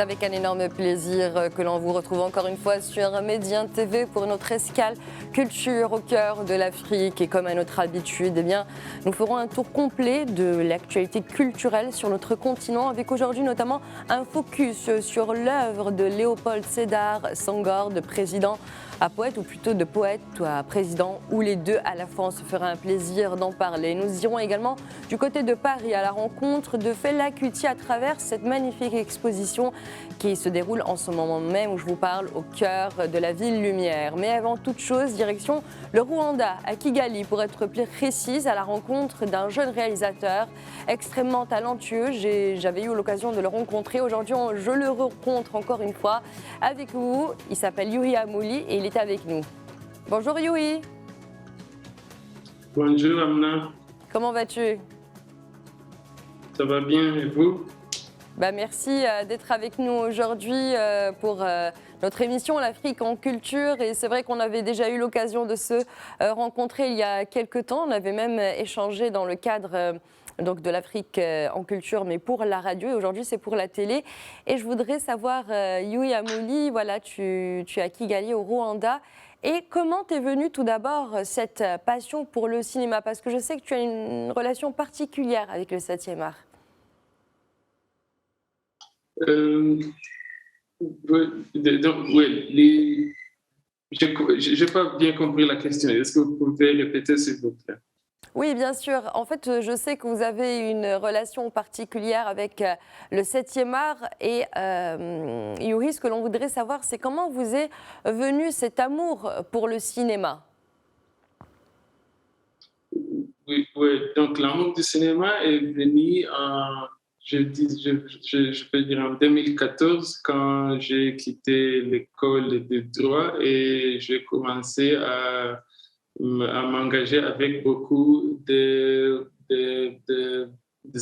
avec un énorme plaisir que l'on vous retrouve encore une fois sur Médien TV pour notre escale culture au cœur de l'Afrique. Et comme à notre habitude, eh bien, nous ferons un tour complet de l'actualité culturelle sur notre continent, avec aujourd'hui notamment un focus sur l'œuvre de Léopold Sédar Senghor, de président à poète, ou plutôt de poète à président, ou les deux à la fois. On se fera un plaisir d'en parler. Nous irons également du côté de Paris à la rencontre de Fela Kuti à travers cette magnifique exposition qui se déroule en ce moment même où je vous parle, au cœur de la ville lumière. Mais avant toute chose, direction le Rwanda, à Kigali pour être plus précise, à la rencontre d'un jeune réalisateur extrêmement talentueux. J'avais eu l'occasion de le rencontrer. Aujourd'hui, je le rencontre encore une fois avec vous. Il s'appelle Yuri Amouli et il est avec nous. Bonjour Yuri. Bonjour Amna. Comment vas-tu? Ça va bien et vous? Merci d'être avec nous aujourd'hui pour notre émission L'Afrique en culture. Et c'est vrai qu'on avait déjà eu l'occasion de se rencontrer il y a quelques temps. On avait même échangé dans le cadre donc de l'Afrique en culture, mais pour la radio. Et aujourd'hui, c'est pour la télé. Et je voudrais savoir, Yuri Amouli, voilà, tu es à Kigali, au Rwanda. Et comment t'es venue tout d'abord cette passion pour le cinéma? Parce que je sais que tu as une relation particulière avec le 7e art. Je n'ai pas bien compris la question. Est-ce que vous pouvez répéter s'il vous plaît? Oui, bien sûr. En fait, je sais que vous avez une relation particulière avec le 7e art. Et Yuri, ce que l'on voudrait savoir, c'est comment vous est venu cet amour pour le cinéma? Oui, donc l'amour du cinéma est venu je peux dire en 2014, quand j'ai quitté l'école de droit et j'ai commencé à m'engager avec beaucoup des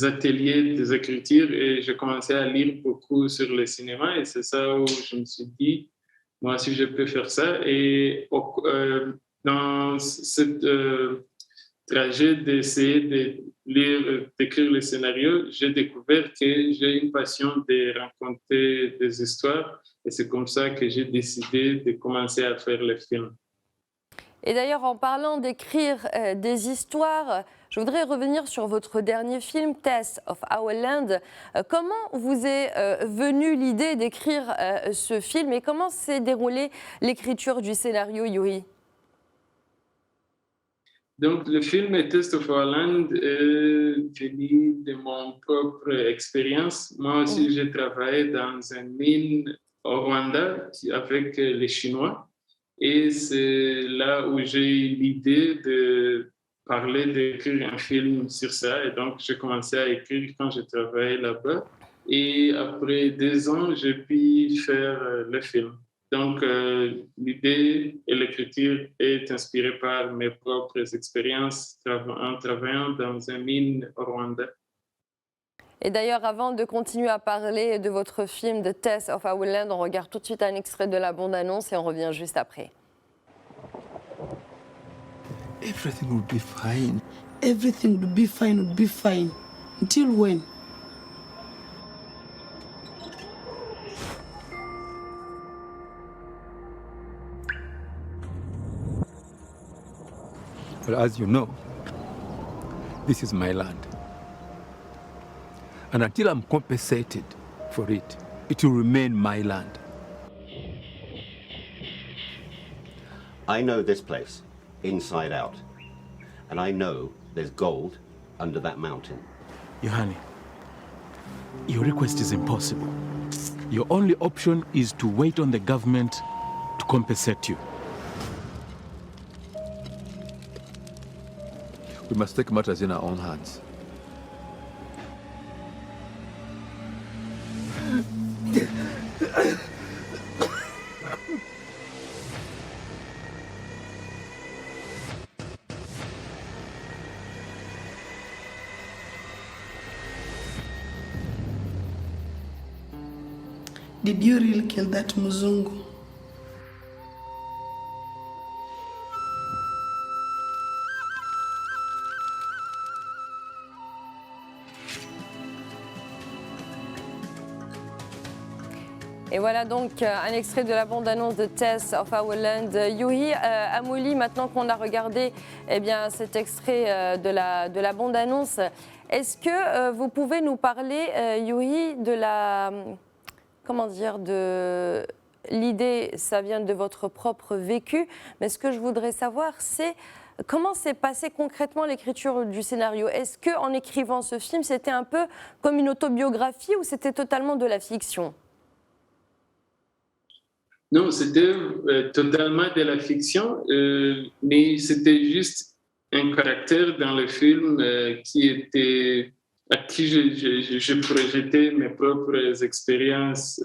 ateliers, des écritures, et j'ai commencé à lire beaucoup sur le cinéma, et c'est ça où je me suis dit, moi aussi je peux faire ça. Et dans cette trajet d'essayer de lire, d'écrire le scénario, j'ai découvert que j'ai une passion de raconter des histoires, et c'est comme ça que j'ai décidé de commencer à faire les films. Et d'ailleurs, en parlant d'écrire des histoires, je voudrais revenir sur votre dernier film, Test of Our Land. Comment vous est venue l'idée d'écrire ce film et comment s'est déroulée l'écriture du scénario, Yuri? Donc, le film Test of Our Land est venu de mon propre expérience. Moi aussi, j'ai travaillé dans une mine au Rwanda avec les Chinois. Et c'est là où j'ai eu l'idée de parler, d'écrire un film sur ça. Et donc, j'ai commencé à écrire quand je travaillais là-bas. Et après 2 ans, j'ai pu faire le film. Donc, l'idée et l'écriture est inspirée par mes propres expériences en travaillant dans une mine au Rwanda. Et d'ailleurs, avant de continuer à parler de votre film The Test of Our Land, on regarde tout de suite un extrait de la bande-annonce et on revient juste après. Everything will be fine. Everything will be fine, will be fine. Until when? But as you know, this is my land. And until I'm compensated for it, it will remain my land. I know this place, inside out. And I know there's gold under that mountain. Yohani, your request is impossible. Your only option is to wait on the government to compensate you. We must take matters in our own hands. Did you really kill that Muzungu? Et voilà donc un extrait de la bande-annonce de Test of Our Land. Youhi Amouli, maintenant qu'on a regardé cet extrait de la bande-annonce, est-ce que vous pouvez nous parler, Youhi, de de l'idée, ça vient de votre propre vécu, mais ce que je voudrais savoir, c'est comment s'est passée concrètement l'écriture du scénario? Est-ce qu'en écrivant ce film, c'était un peu comme une autobiographie ou c'était totalement de la fiction? Non, c'était totalement de la fiction, mais c'était juste un caractère dans le film à qui je projetais mes propres expériences.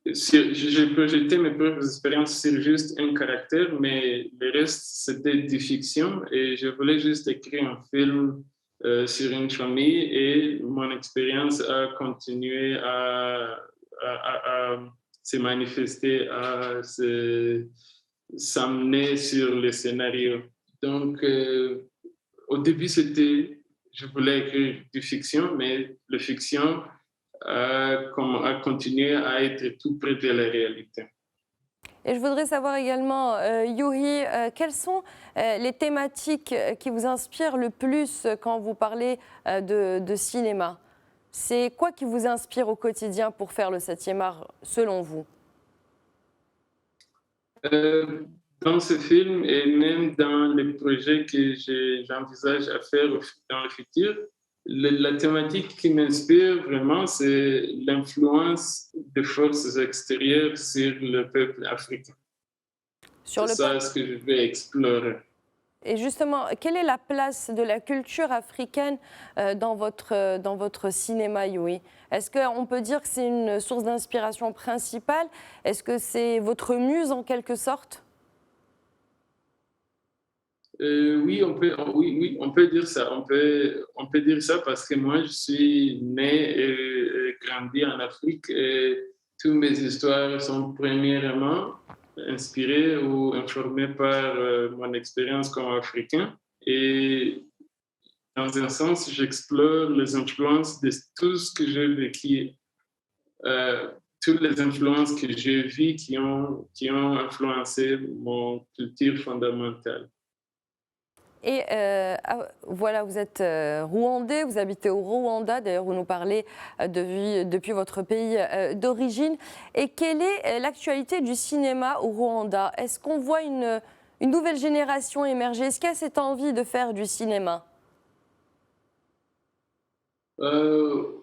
J'ai projeté mes propres expériences sur juste un caractère, mais le reste, c'était de fiction. Et je voulais juste écrire un film sur une famille et mon expérience a continué à se manifester, à s'amener sur le scénario. Donc, au début, je voulais écrire du fiction, mais la fiction a continué à être tout près de la réalité. Et je voudrais savoir également, Youhi, quelles sont les thématiques qui vous inspirent le plus quand vous parlez de cinéma? C'est quoi qui vous inspire au quotidien pour faire le 7e art, selon vous? Dans ce film et même dans les projets que j'envisage à faire dans le futur, la thématique qui m'inspire vraiment, c'est l'influence des forces extérieures sur le peuple africain. C'est ça ce que je vais explorer. Et justement, quelle est la place de la culture africaine dans votre cinéma, Youhi? Est-ce qu'on peut dire que c'est une source d'inspiration principale? Est-ce que c'est votre muse en quelque sorte? Oui, on peut dire ça. On peut dire ça parce que moi, je suis né et grandi en Afrique et toutes mes histoires sont premièrement inspirées ou informées par mon expérience comme Africain. Et dans un sens, j'explore les influences de tout ce que j'ai vécu, toutes les influences que j'ai vues qui ont influencé mon culture fondamentale. Et voilà, vous êtes rwandais, vous habitez au Rwanda, d'ailleurs vous nous parlez depuis votre pays d'origine. Et quelle est l'actualité du cinéma au Rwanda? Est-ce qu'on voit une nouvelle génération émerger? Est-ce qu'il y a cette envie de faire du cinéma? On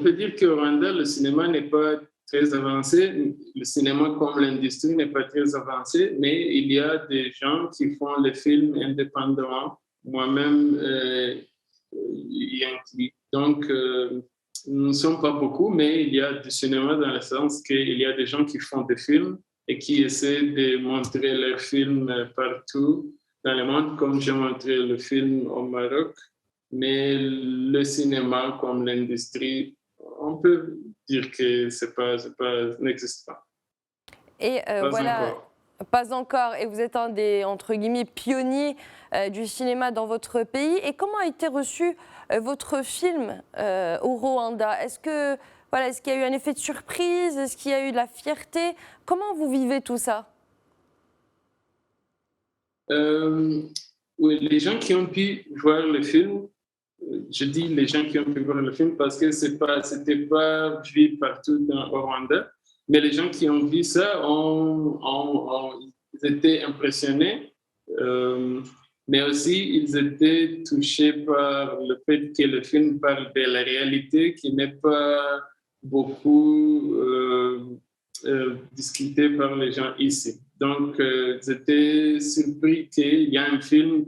peut dire qu'au Rwanda, le cinéma n'est pas très avancé. Le cinéma comme l'industrie n'est pas très avancé, mais il y a des gens qui font les films indépendamment. Moi-même, y inclus. Donc, nous ne sommes pas beaucoup, mais il y a du cinéma dans le sens qu'il y a des gens qui font des films et qui essaient de montrer leurs films partout dans le monde, comme j'ai montré le film au Maroc. Mais le cinéma comme l'industrie, on peut dire que n'existe pas. Et pas encore. Et vous êtes un des, entre guillemets, pionniers du cinéma dans votre pays. Et comment a été reçu votre film au Rwanda? Est-ce qu'il y a eu un effet de surprise? Est-ce qu'il y a eu de la fierté? Comment vous vivez tout ça? Oui, les gens qui ont pu voir le film, je dis les gens qui ont pu voir le film parce que c'était pas vu partout au Rwanda, mais les gens qui ont vu ça ils étaient impressionnés, mais aussi ils étaient touchés par le fait que le film parle de la réalité qui n'est pas beaucoup discutée par les gens ici. Donc, ils étaient surpris qu'il y a un film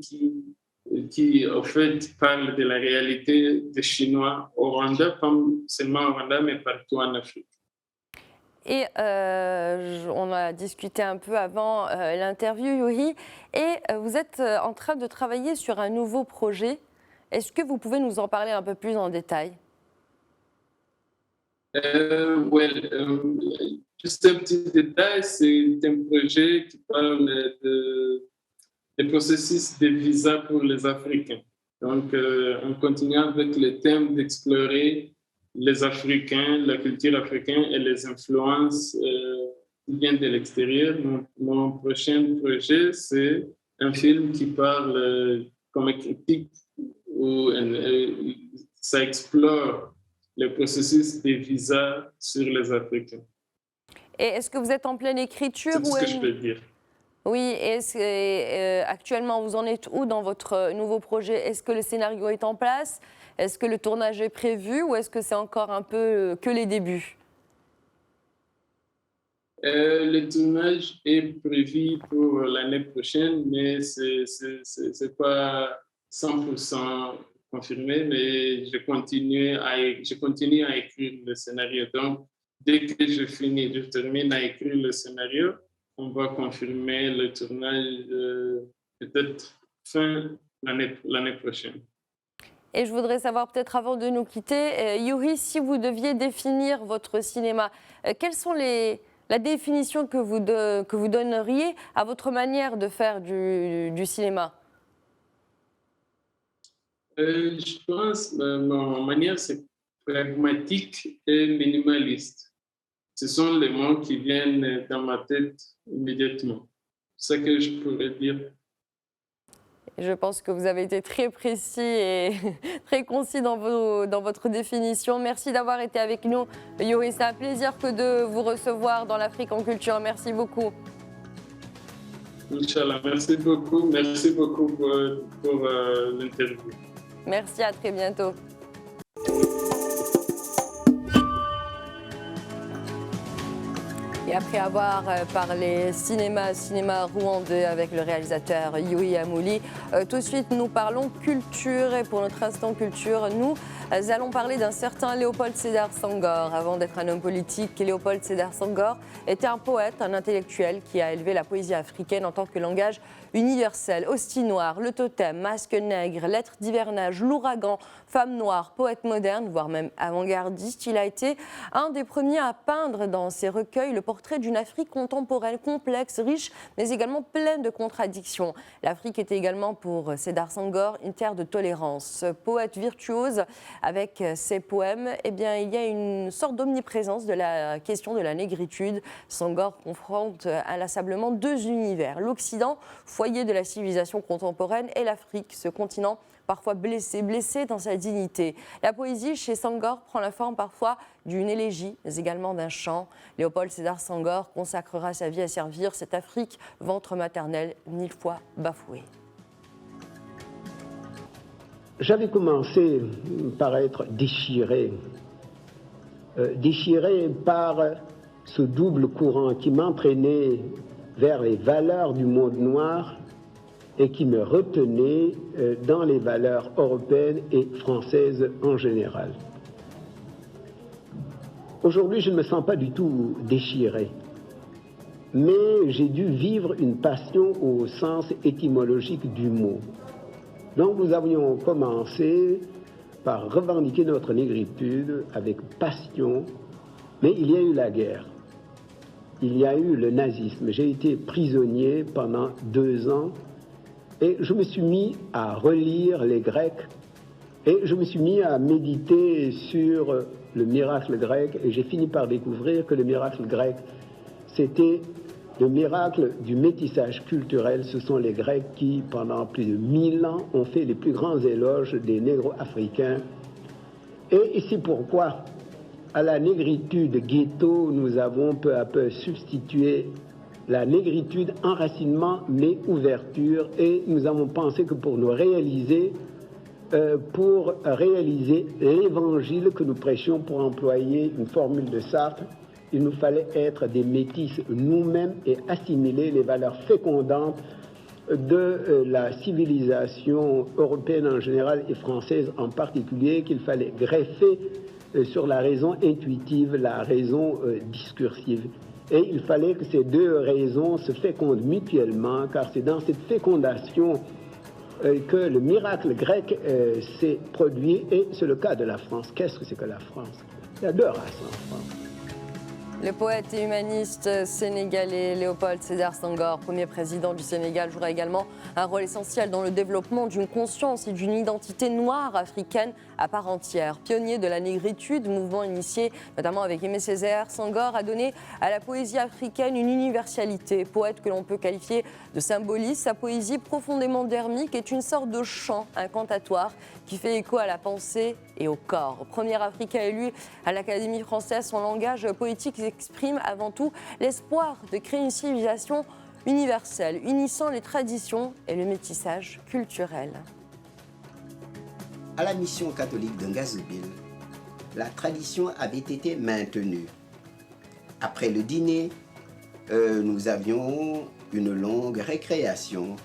qui, au fait, parle de la réalité des Chinois au Rwanda, pas seulement au Rwanda, mais partout en Afrique. Et on a discuté un peu avant l'interview, Youhi, et vous êtes en train de travailler sur un nouveau projet. Est-ce que vous pouvez nous en parler un peu plus en détail? Juste un petit détail, c'est un projet qui parle des processus de visa pour les Africains. Donc, on continue avec le thème d'explorer les Africains, la culture africaine et les influences qui viennent de l'extérieur. Mon prochain projet, c'est un film qui parle comme critique où ça explore le processus des visas sur les Africains. Et est-ce que vous êtes en pleine écriture? C'est tout ce que je peux dire. Oui, actuellement, vous en êtes où dans votre nouveau projet? Est-ce que le scénario est en place? Est-ce que le tournage est prévu ou est-ce que c'est encore un peu que les débuts? Le tournage est prévu pour l'année prochaine, mais ce n'est pas 100% confirmé, mais je continue à écrire le scénario. Donc, dès que je termine à écrire le scénario, on va confirmer le tournage peut-être fin l'année prochaine. Et je voudrais savoir peut-être avant de nous quitter, Yuri, si vous deviez définir votre cinéma, quelles sont la définition que vous donneriez à votre manière de faire du cinéma? Je pense que ma manière, c'est pragmatique et minimaliste. Ce sont les mots qui viennent dans ma tête immédiatement. C'est ce que je pourrais dire. Je pense que vous avez été très précis et très concis dans votre définition. Merci d'avoir été avec nous, Yuri. C'est un plaisir que de vous recevoir dans l'Afrique en culture. Merci beaucoup. Inch'Allah, merci beaucoup. Merci beaucoup pour l'interview. Merci, à très bientôt. Et après avoir parlé cinéma rwandais avec le réalisateur Yuri Amouli, tout de suite nous parlons culture. Et pour notre instant culture, nous allons parler d'un certain Léopold Sédar Senghor. Avant d'être un homme politique, Léopold Sédar Senghor était un poète, un intellectuel qui a élevé la poésie africaine en tant que langage universel. Hostie noire, le totem, masque nègre, lettres d'hivernage, l'ouragan, femme noire, poète moderne, voire même avant-gardiste. Il a été un des premiers à peindre dans ses recueils le portrait d'une Afrique contemporaine, complexe, riche, mais également pleine de contradictions. L'Afrique était également pour Sédar Senghor une terre de tolérance. Poète virtuose, avec ses poèmes, eh bien, il y a une sorte d'omniprésence de la question de la négritude. Senghor confronte inlassablement deux univers, l'Occident, foyer de la civilisation contemporaine, et l'Afrique, ce continent parfois blessé dans sa dignité. La poésie chez Senghor prend la forme parfois d'une élégie, mais également d'un chant. Léopold Sédar Senghor consacrera sa vie à servir cette Afrique, ventre maternel, 1000 fois bafoué. J'avais commencé par être déchiré par ce double courant qui m'entraînait vers les valeurs du monde noir et qui me retenait dans les valeurs européennes et françaises en général. Aujourd'hui, je ne me sens pas du tout déchiré, mais j'ai dû vivre une passion au sens étymologique du mot. Donc nous avions commencé par revendiquer notre négritude avec passion, mais il y a eu la guerre. Il y a eu le nazisme. J'ai été prisonnier pendant 2 ans et je me suis mis à relire les Grecs et je me suis mis à méditer sur le miracle grec et j'ai fini par découvrir que le miracle grec, c'était le miracle du métissage culturel. Ce sont les Grecs qui, pendant plus de 1000 ans, ont fait les plus grands éloges des négro-africains. Et c'est pourquoi, à la négritude ghetto, nous avons peu à peu substitué la négritude enracinement mais ouverture, et nous avons pensé que pour réaliser l'évangile que nous prêchions, pour employer une formule de Sartre, il nous fallait être des métis nous-mêmes et assimiler les valeurs fécondantes de la civilisation européenne en général et française en particulier, qu'il fallait greffer sur la raison intuitive, la raison discursive. Et il fallait que ces deux raisons se fécondent mutuellement, car c'est dans cette fécondation que le miracle grec s'est produit, et c'est le cas de la France. Qu'est-ce que c'est que la France? Il y a 2 races en France. Le poète et humaniste sénégalais Léopold Sédar Senghor, premier président du Sénégal, jouera également un rôle essentiel dans le développement d'une conscience et d'une identité noire africaine à part entière. Pionnier de la négritude, mouvement initié notamment avec Aimé Césaire, Senghor a donné à la poésie africaine une universalité. Poète que l'on peut qualifier de symboliste, sa poésie profondément dermique est une sorte de chant incantatoire qui fait écho à la pensée et au corps. Premier Africain élu à l'Académie française, son langage poétique exprime avant tout l'espoir de créer une civilisation universelle, unissant les traditions et le métissage culturel. À la mission catholique de Ngazobil, la tradition avait été maintenue. Après le dîner, nous avions une longue récréation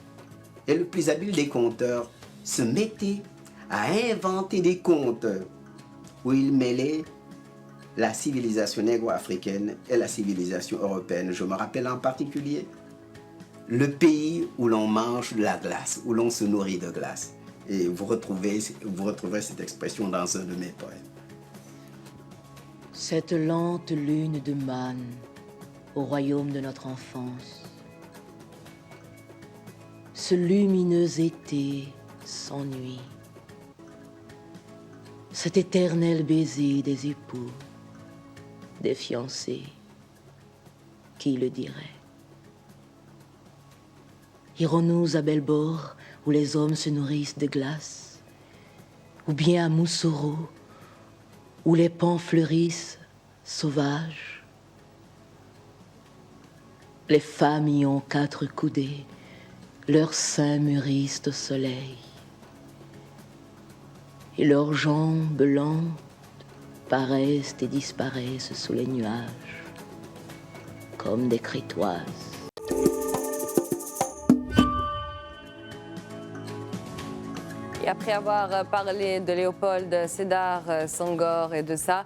et le plus habile des conteurs se mettait à inventer des contes où il mêlait la civilisation négro-africaine et la civilisation européenne. Je me rappelle en particulier le pays où l'on mange de la glace, où l'on se nourrit de glace. Et vous retrouverez cette expression dans un de mes poèmes. Cette lente lune de manne au royaume de notre enfance, ce lumineux été sans nuit, cet éternel baiser des époux, des fiancés, qui le dirait? Irons-nous à Belbord, où les hommes se nourrissent de glace, ou bien à Moussoro, où les pans fleurissent sauvages? Les femmes y ont 4 coudées, leurs seins mûrissent au soleil, et leurs jambes lentes paraissent et disparaissent sous les nuages, comme des crétoises. Et après avoir parlé de Léopold Sédar Senghor et de sa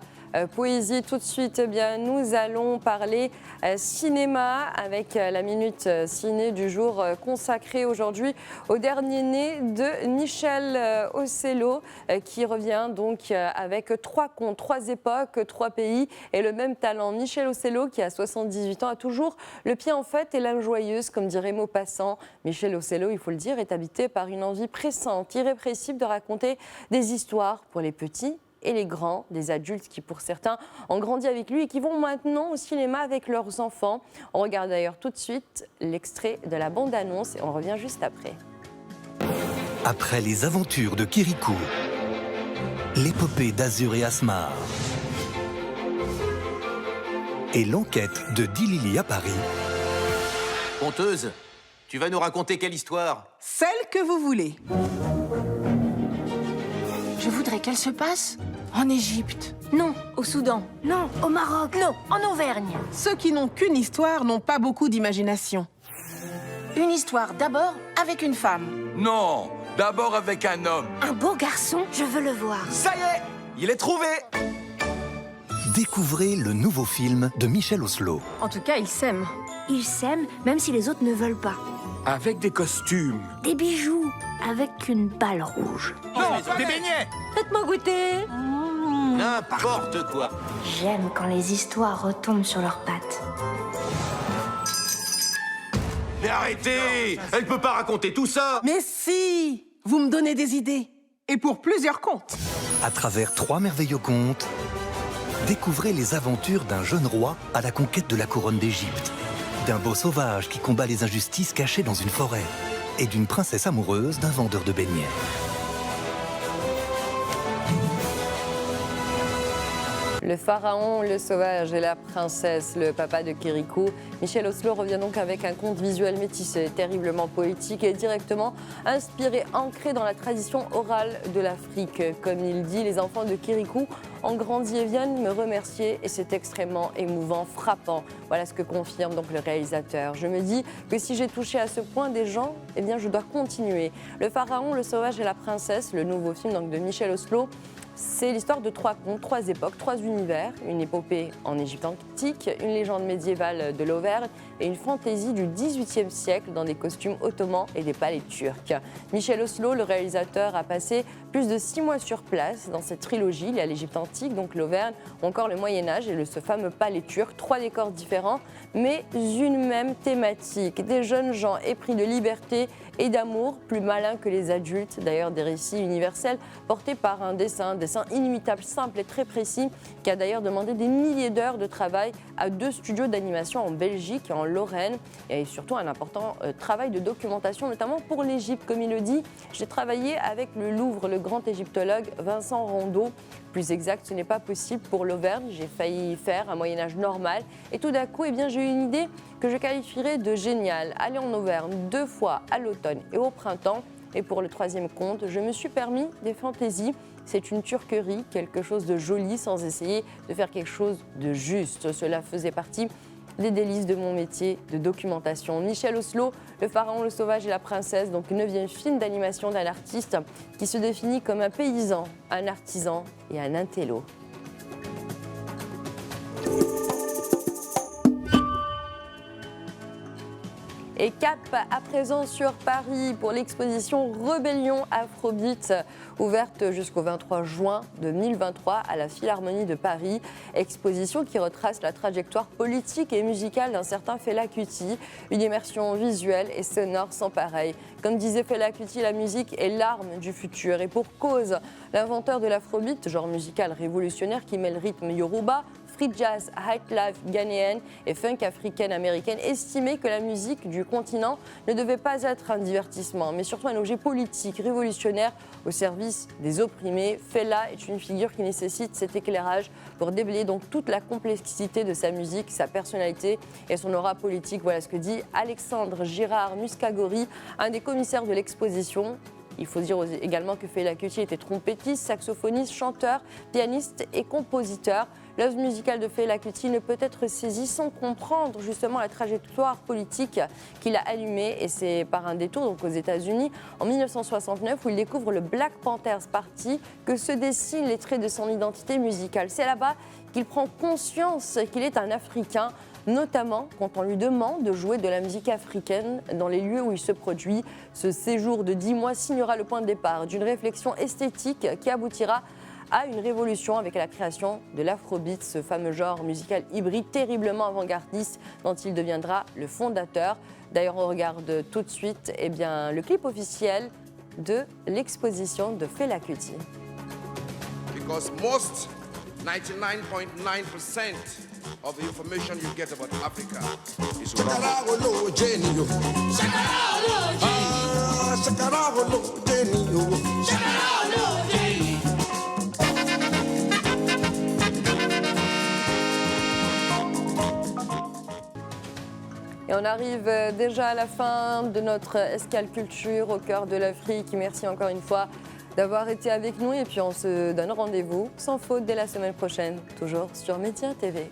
poésie, tout de suite, eh bien, nous allons parler cinéma avec la Minute Ciné du jour consacrée aujourd'hui au dernier né de Michel Ocello qui revient donc avec 3 contes, 3 époques, 3 pays et le même talent. Michel Ocello qui a 78 ans a toujours le pied en fête et l'âme joyeuse comme dirait Maupassant. Michel Ocello, il faut le dire, est habité par une envie pressante, irrépressible de raconter des histoires pour les petits et les grands, des adultes qui pour certains ont grandi avec lui et qui vont maintenant au cinéma avec leurs enfants. On regarde d'ailleurs tout de suite l'extrait de la bande-annonce et on revient juste après. Après les aventures de Kirikou, l'épopée d'Azur et Asmar et l'enquête de Dilili à Paris. Conteuse, tu vas nous raconter quelle histoire? Celle que vous voulez. Je voudrais qu'elle se passe en Égypte. Non, au Soudan. Non, au Maroc. Non, en Auvergne. Ceux qui n'ont qu'une histoire n'ont pas beaucoup d'imagination. Une histoire d'abord avec une femme. Non, d'abord avec un homme. Un beau garçon, je veux le voir. Ça y est, il est trouvé. Découvrez le nouveau film de Michel Ocello. En tout cas, ils s'aiment. Ils s'aiment même si les autres ne veulent pas. Avec des costumes. Des bijoux. Avec une balle rouge. Non, des beignets. Faites-moi goûter. N'importe quoi. J'aime quand les histoires retombent sur leurs pattes. Mais arrêtez! Elle peut pas raconter tout ça! Mais si! Vous me donnez des idées. Et pour plusieurs contes. À travers 3 merveilleux contes, découvrez les aventures d'un jeune roi à la conquête de la couronne d'Égypte, d'un beau sauvage qui combat les injustices cachées dans une forêt, et d'une princesse amoureuse d'un vendeur de beignets. Le pharaon, le sauvage et la princesse, le papa de Kirikou. Michel Ocello revient donc avec un conte visuel métissé, terriblement poétique et directement inspiré, ancré dans la tradition orale de l'Afrique. Comme il dit, les enfants de Kirikou ont grandi et viennent me remercier et c'est extrêmement émouvant, frappant. Voilà ce que confirme donc le réalisateur. Je me dis que si j'ai touché à ce point des gens, eh bien je dois continuer. Le pharaon, le sauvage et la princesse, le nouveau film donc de Michel Ocello, c'est l'histoire de 3 contes, 3 époques, 3 univers, une épopée en Égypte antique, exotique, une légende médiévale de l'Auvergne et une fantaisie du XVIIIe siècle dans des costumes ottomans et des palais turcs. Michel Oslo, le réalisateur, a passé plus de 6 mois sur place dans cette trilogie. Il y a l'Égypte antique, donc l'Auvergne, ou encore le Moyen-Âge et ce fameux palais turc. 3 décors différents, mais une même thématique. Des jeunes gens épris de liberté et d'amour, plus malins que les adultes. D'ailleurs, des récits universels portés par un dessin inimitable, simple et très précis, qui a d'ailleurs demandé des milliers d'heures de travail à 2 studios d'animation en Belgique et en Lorraine, et surtout un important travail de documentation, notamment pour l'Égypte. Comme il le dit, j'ai travaillé avec le Louvre, le grand égyptologue Vincent Rondeau. Plus exact, ce n'est pas possible pour l'Auvergne. J'ai failli faire un Moyen-Âge normal. Et tout d'un coup, j'ai eu une idée que je qualifierais de géniale. Aller en Auvergne 2 fois à l'automne et au printemps. Et pour le 3e conte, je me suis permis des fantaisies. C'est une turquerie, quelque chose de joli sans essayer de faire quelque chose de juste. Cela faisait partie des délices de mon métier de documentation. Michel Oslo, Le Pharaon, le Sauvage et la Princesse, donc 9e film d'animation d'un artiste qui se définit comme un paysan, un artisan et un intello. Et cap à présent sur Paris pour l'exposition Rébellion Afrobeat, ouverte jusqu'au 23 juin 2023 à la Philharmonie de Paris. Exposition qui retrace la trajectoire politique et musicale d'un certain Fela Kuti, une immersion visuelle et sonore sans pareil. Comme disait Fela Kuti, la musique est l'arme du futur. Et pour cause, l'inventeur de l'Afrobeat, genre musical révolutionnaire qui mêle rythme yoruba, free jazz, high life ghanéenne et funk africaine-américaine, estimait que la musique du continent ne devait pas être un divertissement, mais surtout un objet politique, révolutionnaire au service des opprimés. Fela est une figure qui nécessite cet éclairage pour déblayer donc toute la complexité de sa musique, sa personnalité et son aura politique. Voilà ce que dit Alexandre Girard Muscagori, un des commissaires de l'exposition. Il faut dire également que Fela Kuti était trompettiste, saxophoniste, chanteur, pianiste et compositeur. L'œuvre musicale de Fela Kuti ne peut être saisie sans comprendre justement la trajectoire politique qu'il a allumée. Et c'est par un détour donc aux États-Unis en 1969 où il découvre le Black Panthers Party que se dessinent les traits de son identité musicale. C'est là-bas qu'il prend conscience qu'il est un Africain, notamment quand on lui demande de jouer de la musique africaine dans les lieux où il se produit. Ce séjour de 10 mois signera le point de départ d'une réflexion esthétique qui aboutira à une révolution avec la création de l'Afrobeat, ce fameux genre musical hybride terriblement avant-gardiste dont il deviendra le fondateur. D'ailleurs, on regarde tout de suite le clip officiel de l'exposition de Fela Kuti. Because most 99.9% of the information you get about Africa is Et on arrive déjà à la fin de notre escale culture au cœur de l'Afrique. Merci encore une fois d'avoir été avec nous et puis on se donne rendez-vous sans faute dès la semaine prochaine, toujours sur Média TV.